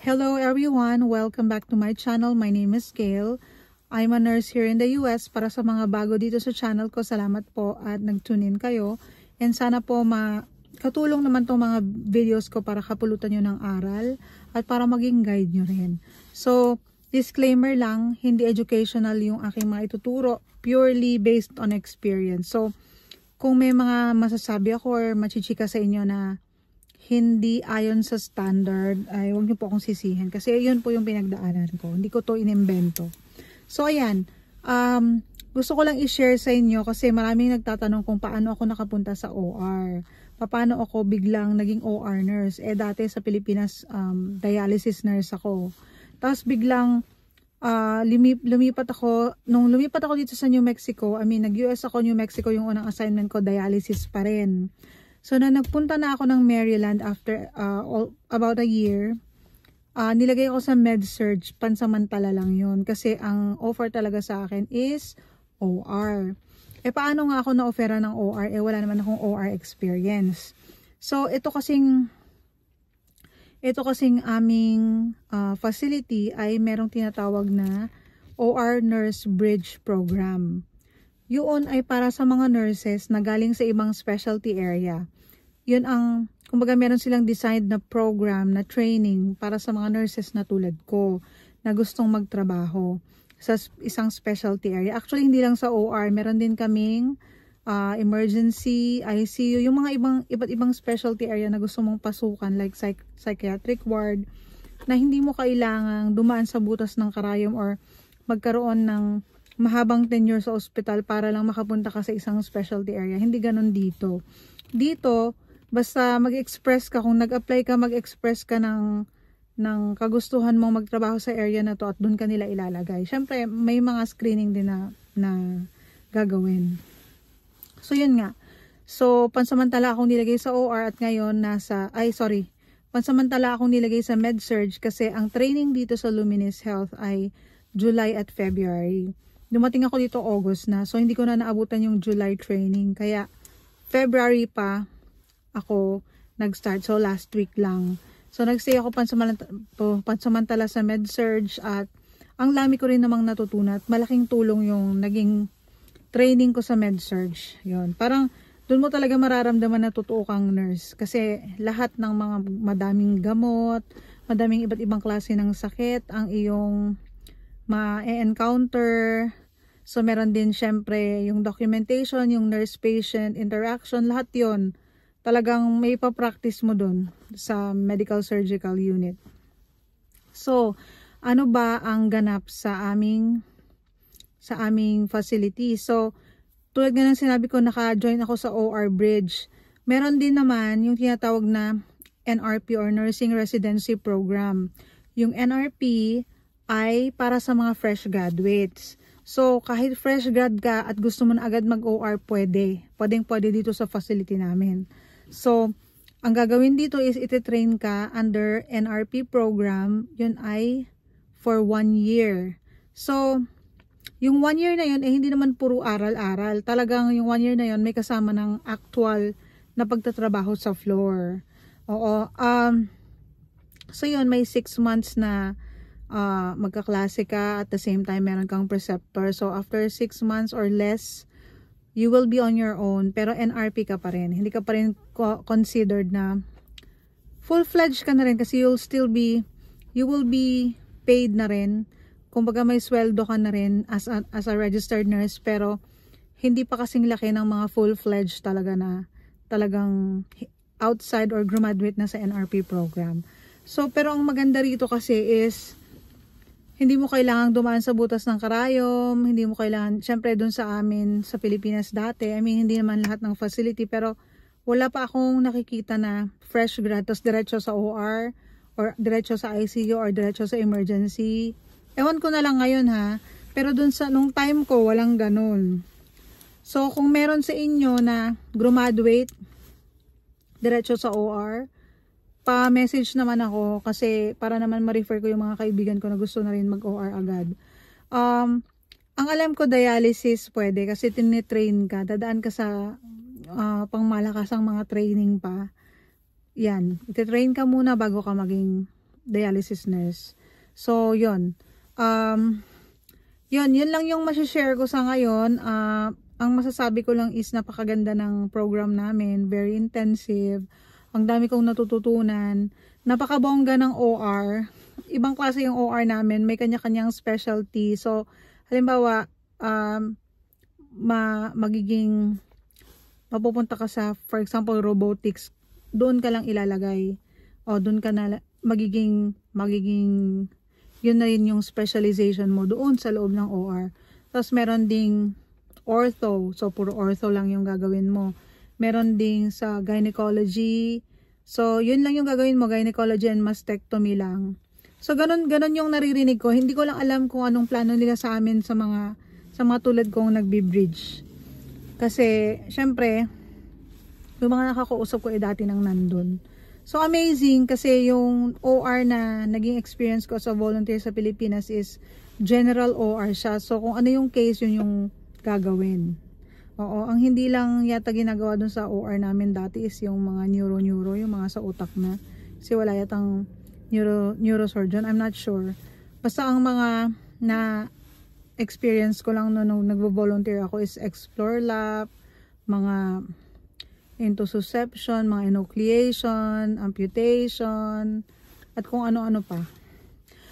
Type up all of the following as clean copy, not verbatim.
Hello everyone! Welcome back to my channel. My name is Gail. I'm a nurse here in the US. Para sa mga bago dito sa channel ko, salamat po at nag-tune in kayo. And sana po katulong naman tong mga videos ko para kapulutan nyo ng aral at para maging guide nyo rin. So, disclaimer lang, hindi educational yung aking mga ituturo. Purely based on experience. So, kung may mga masasabi ako or machichika sa inyo na hindi ayon sa standard, ay huwag niyo po akong sisihin. Kasi yun po yung pinagdaanan ko. Hindi ko to inimbento. So, ayan. Gusto ko lang i-share sa inyo kasi maraming nagtatanong kung paano ako nakapunta sa OR. Paano ako biglang naging OR nurse. Dati sa Pilipinas, dialysis nurse ako. Tapos biglang lumipat ako. Nung lumipat ako dito sa New Mexico, nag-US ako, New Mexico, yung unang assignment ko, dialysis pa rin. So, nagpunta na ako ng Maryland after about a year. Nilagay ako sa med-surg, pansamantala lang yun. Kasi ang offer talaga sa akin is OR. Paano nga ako na-offera ng OR? Wala naman akong OR experience. So, ito kasing aming facility ay merong tinatawag na OR Nurse Bridge Program. Yun ay para sa mga nurses na galing sa ibang specialty area. Yun ang, kumbaga meron silang designed na program, na training para sa mga nurses na tulad ko, na gustong magtrabaho sa isang specialty area. Actually, hindi lang sa OR, meron din kaming emergency, ICU, yung mga iba't ibang specialty area na gusto mong pasukan, like psychiatric ward, na hindi mo kailangang dumaan sa butas ng karayom or magkaroon ng mahabang tenure sa ospital para lang makapunta ka sa isang specialty area. Hindi ganun dito. Dito, basta mag-express ka, kung nag-apply ka, mag-express ka ng kagustuhan mong magtrabaho sa area na to at doon ka nila ilalagay. Siyempre, may mga screening din na gagawin. So, yun nga. So, pansamantala akong nilagay sa OR at ngayon pansamantala akong nilagay sa med-surg kasi ang training dito sa Luminis Health ay July at February. Dumating ako dito August na. So, hindi ko na naabutan yung July training. Kaya, February pa ako nag-start. So, last week lang. So, nag-stay ako pansamantala sa med-surg at ang dami ko rin namang natutunan. Malaking tulong yung naging training ko sa med-surg. Yun. Parang, doon mo talaga mararamdaman na totoo kang nurse. Kasi, lahat ng mga madaming gamot, madaming iba't ibang klase ng sakit, ang iyong ma-encounter. So, meron din syempre yung documentation, yung nurse-patient interaction, lahat yon talagang may ipapractice mo dun sa medical surgical unit. So, ano ba ang ganap sa aming facility? So, tulad nga ng sinabi ko, naka-join ako sa OR Bridge. Meron din naman yung tinatawag na NRP or Nursing Residency Program. Yung NRP ay para sa mga fresh graduates. So, kahit fresh grad ka at gusto mo na agad mag-OR, pwede dito sa facility namin. So, ang gagawin dito is ititrain ka under NRP program. Yun ay for 1 year. So, yung 1 year na yun, hindi naman puro aral-aral. Talagang yung 1 year na yun, may kasama ng actual na pagtatrabaho sa floor. Oo. So, yun, may 6 months na magkaklase ka, at the same time meron kang preceptor. So after 6 months or less, you will be on your own, pero NRP ka pa rin. Hindi ka pa rin considered na full-fledged ka na rin kasi you will be paid na rin. Kumbaga may sweldo ka na rin as a registered nurse, pero hindi pa kasing laki ng mga full-fledged talaga na talagang outside or graduate na sa NRP program. So pero ang maganda rito kasi is hindi mo kailangang dumaan sa butas ng karayom, hindi mo kailangan, syempre dun sa amin, sa Pilipinas dati, hindi naman lahat ng facility, pero wala pa akong nakikita na fresh grad, tapos diretso sa OR, or diretso sa ICU, or diretso sa emergency. Ewan ko na lang ngayon ha, pero dun sa, nung time ko, walang ganun. So, kung meron sa inyo na graduate, diretso sa OR, pa-message naman ako kasi para naman ma-refer ko yung mga kaibigan ko na gusto na rin mag-OR agad. Ang alam ko, dialysis pwede kasi tinitrain ka. Dadaan ka sa pangmalakasang mga training pa. Yan. Ititrain ka muna bago ka maging dialysis nurse. So, yun. Yun lang yung masishare ko sa ngayon. Ang masasabi ko lang is napakaganda ng program namin. Very intensive. Ang dami kong natututunan. Napakabongga ng OR. Ibang klase yung OR namin. May kanya-kanyang specialty. So, halimbawa, mapupunta ka sa, for example, robotics. Doon ka lang ilalagay. O, doon ka na magiging yun na rin yung specialization mo doon sa loob ng OR. Tapos meron ding ortho. So, puro ortho lang yung gagawin mo. Meron ding sa gynecology. So, yun lang yung gagawin mo. Gynecology and mastectomy lang. So, ganun yung naririnig ko. Hindi ko lang alam kung anong plano nila sa amin sa mga tulad kong nagbi-bridge. Kasi, syempre, yung mga nakakausap ko dati nang nandun. So, amazing kasi yung OR na naging experience ko sa volunteer sa Pilipinas is general OR siya. So, kung ano yung case, yun yung gagawin. Oo, ang hindi lang yata ginagawa dun sa OR namin dati is yung mga neuro, yung mga sa utak na. Kasi wala yatang neurosurgeon, I'm not sure. Basta ang mga na experience ko lang nung nagvo-volunteer ako is explore lab, mga intussusception, mga enucleation, amputation, at kung ano-ano pa.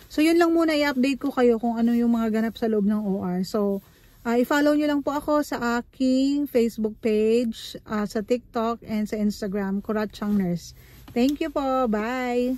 So, yun lang muna i-update ko kayo kung ano yung mga ganap sa loob ng OR. So, i-follow nyo lang po ako sa aking Facebook page, sa TikTok, and sa Instagram, Kuratsyang Nurse. Thank you po. Bye!